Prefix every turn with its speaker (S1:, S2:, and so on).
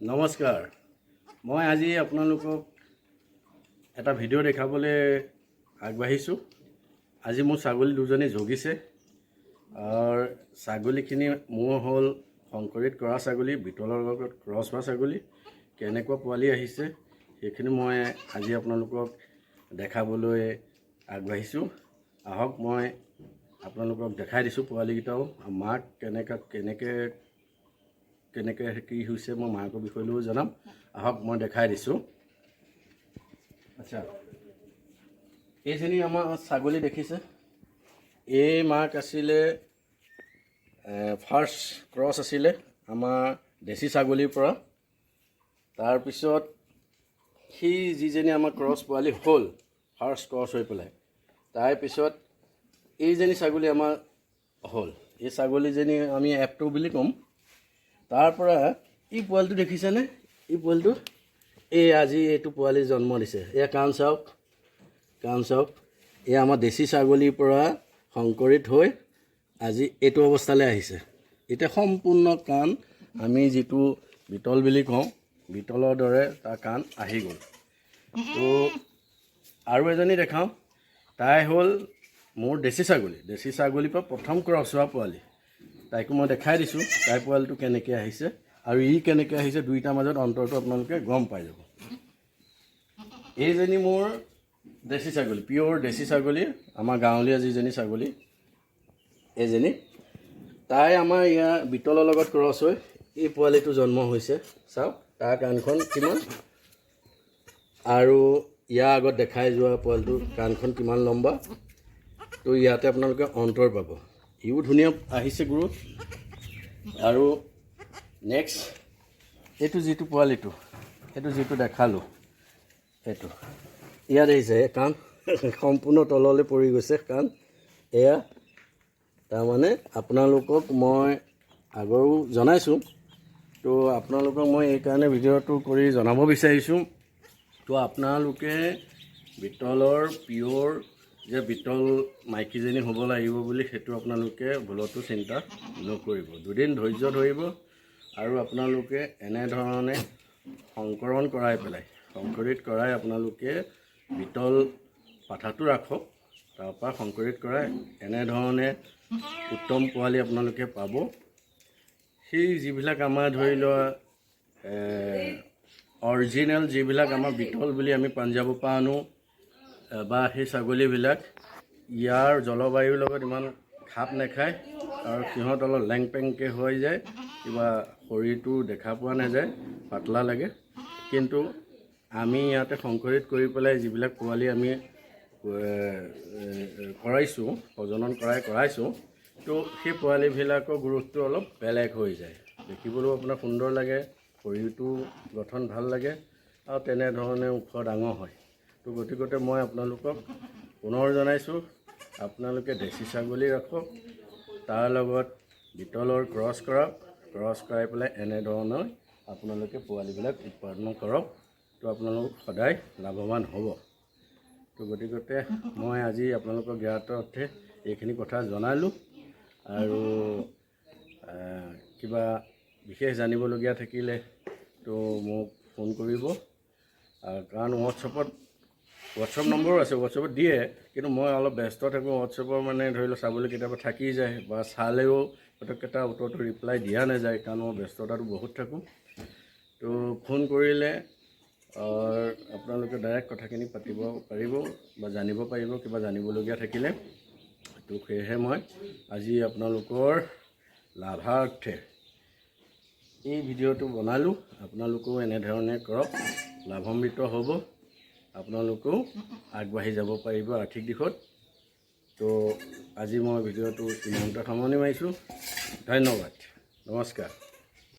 S1: নমস্কাৰ মই আজি আপোনালোকক এটা ভিডিঅ' দেখাবলৈ আগবাঢ়িছোঁ। আজি মোৰ ছাগলী দুজনী জগিছে আৰু ছাগলীখিনি মোৰ হ'ল সংকৰিত কৰা ছাগলী, বিটলৰ লগত ক্ৰছ হোৱা ছাগলী। কেনেকুৱা পোৱালি আহিছে সেইখিনি মই আজি আপোনালোকক দেখাবলৈ আগবাঢ়িছোঁ। আহক মই আপোনালোকক দেখাই দিছোঁ পোৱালিকেইটাও, মাক কেনেকৈ কি হৈছে মই মাকৰ বিষয়লৈও জনাম। আহক মই দেখাই দিছোঁ। আচ্ছা, এইখিনি আমাৰ ছাগলী দেখিছে। এই মাক আছিলে ফাৰ্ষ্ট ক্ৰছ আছিলে আমাৰ দেশী ছাগলীৰ পৰা। তাৰপিছত সেই যিজনী আমাৰ ক্ৰছ পোৱালি হ'ল ফাৰ্ষ্ট ক্ৰছ হৈ পেলাই, তাৰপিছত এইজনী ছাগলী আমাৰ হ'ল। এই ছাগলীজনী আমি F2 বুলি ক'ম। তাৰ পৰা এই পোৱালিটো দেখিছেনে? এই পোৱালিটো এই আজি এইটো পোৱালি জন্ম দিছে। এয়া কাণ চাওক, এয়া আমাৰ দেশী ছাগলীৰ পৰা সংকৰিত হৈ আজি এইটো অৱস্থালৈ আহিছে। এতিয়া সম্পূৰ্ণ কাণ আমি যিটো বিটল বুলি কওঁ, বিটলৰ দৰে তাৰ কাণ আহি গ'ল। তো আৰু এজনী দেখাওঁ, তাই হ'ল মোৰ দেশী ছাগলীৰ পৰা প্ৰথম ক্ৰছ হোৱা পোৱালি। তাইকো মই দেখাই দিছোঁ তাই পোৱালিটো কেনেকৈ আহিছে আৰু ই কেনেকৈ আহিছে, দুইটাৰ মাজত অন্তৰটো আপোনালোকে গম পাই যাব। এইজনী মোৰ দেশী ছাগলী, পিয়'ৰ দেশী ছাগলী, আমাৰ গাঁৱলীয়া যিজনী ছাগলী এইজনী। তাই আমাৰ ইয়াৰ বিটলৰ লগত ক্ৰছ হৈ এই পোৱালিটো জন্ম হৈছে। চাওক তাৰ কাণখন কিমান, আৰু ইয়াৰ আগত দেখাই যোৱা পোৱালিটোৰ কাণখন কিমান লম্বা। তো ইয়াতে আপোনালোকে অন্তৰ পাব। ইও ধুনীয়া আহিছে গ্ৰোথ। আৰু নেক্সট এইটো যিটো পোৱালিটো, সেইটো যিটো দেখালোঁ, সেইটো ইয়াত আহিছে কাণ সম্পূৰ্ণ তললৈ পৰি গৈছে কাণ। এয়া তাৰমানে আপোনালোকক মই আগৰো জনাইছোঁ, তো আপোনালোকক মই এইকাৰণে ভিডিঅ'টো কৰি জনাব বিচাৰিছোঁ। তো আপোনালোকে বিটলৰ পিয়'ৰ যে বিটল মাইকীজনী হ'ব লাগিব বুলি সেইটো আপোনালোকে ভুলতো চিন্তা নকৰিব। দুদিন ধৈৰ্য ধৰিব আৰু আপোনালোকে এনেধৰণে সংকৰণ সংকৰিত কৰাই আপোনালোকে বিটল পাঠাটো ৰাখক। তাৰপৰা সংকৰিত কৰাই এনেধৰণে উত্তম পোৱালি আপোনালোকে পাব। সেই যিবিলাক আমাৰ ধৰি লোৱা অৰিজিনেল যিবিলাক আমাৰ বিটল বুলি আমি পাঞ্জাৱৰ পৰা আনো বা সেই ছাগলীবিলাক ইয়াৰ জলবায়ুৰ লগত ইমান খাপ নাখায় আৰু সিহঁত অলপ লেং পেংকৈ হৈ যায়, কিবা শৰীৰটো দেখা পোৱা নাযায়, পাতলা লাগে। কিন্তু আমি ইয়াতে সংকৰিত কৰি পেলাই যিবিলাক পোৱালি আমি কৰাইছোঁ, প্ৰজনন কৰাইছোঁ, তো সেই পোৱালিবিলাকৰ গ্ৰোথটো অলপ বেলেগ হৈ যায়, দেখিবলৈও আপোনাৰ সুন্দৰ লাগে, শৰীৰটো গঠন ভাল লাগে আৰু তেনেধৰণে ওখ ডাঙৰ হয়। তো গতিকে মই আপোনালোকক পুনৰ জনাইছোঁ, আপোনালোকে দেশী ছাগলী ৰাখক, তাৰ লগত বিটলৰ ক্ৰছ কৰাই পেলাই এনেধৰণৰ আপোনালোকে পোৱালিবিলাক উৎপাদন কৰক। তো আপোনালোক সদায় লাভৱান হ'ব। তো গতিকে মই আজি আপোনালোকক জ্ঞাত অৰ্থে এইখিনি কথা জনালোঁ। আৰু কিবা বিশেষ জানিবলগীয়া থাকিলে তো মোক ফোন কৰিব। কাৰণ হোৱাটছআপ নম্বৰো আছে, হোৱাটছআপত দিয়ে, কিন্তু মই অলপ ব্যস্ত থাকোঁ। হোৱাটছআপৰ মানে ধৰি লওক চাবলৈ কেতিয়াবা থাকি যায় বা চালেও পটককেইটা উত্তৰটো ৰিপ্লাই দিয়া নাযায়, কাৰণ মই ব্যস্ততাটো বহুত থাকোঁ। তো ফোন কৰিলে আপোনালোকে ডাইৰেক্ট কথাখিনি পাতিব পাৰিব বা জানিব পাৰিব কিবা জানিবলগীয়া থাকিলে। তো সেয়েহে মই আজি আপোনালোকৰ লাভাৰ্থে এই ভিডিঅ'টো বনালোঁ। আপোনালোকেও এনেধৰণে কৰক, লাভান্বিত হ'ব, আপোনালোকেও আগবাঢ়ি যাব পাৰিব আৰ্থিক দিশত। তো আজি মই ভিডিঅ'টো ইমানতে সামৰণি মাৰিছোঁ। ধন্যবাদ, নমস্কাৰ।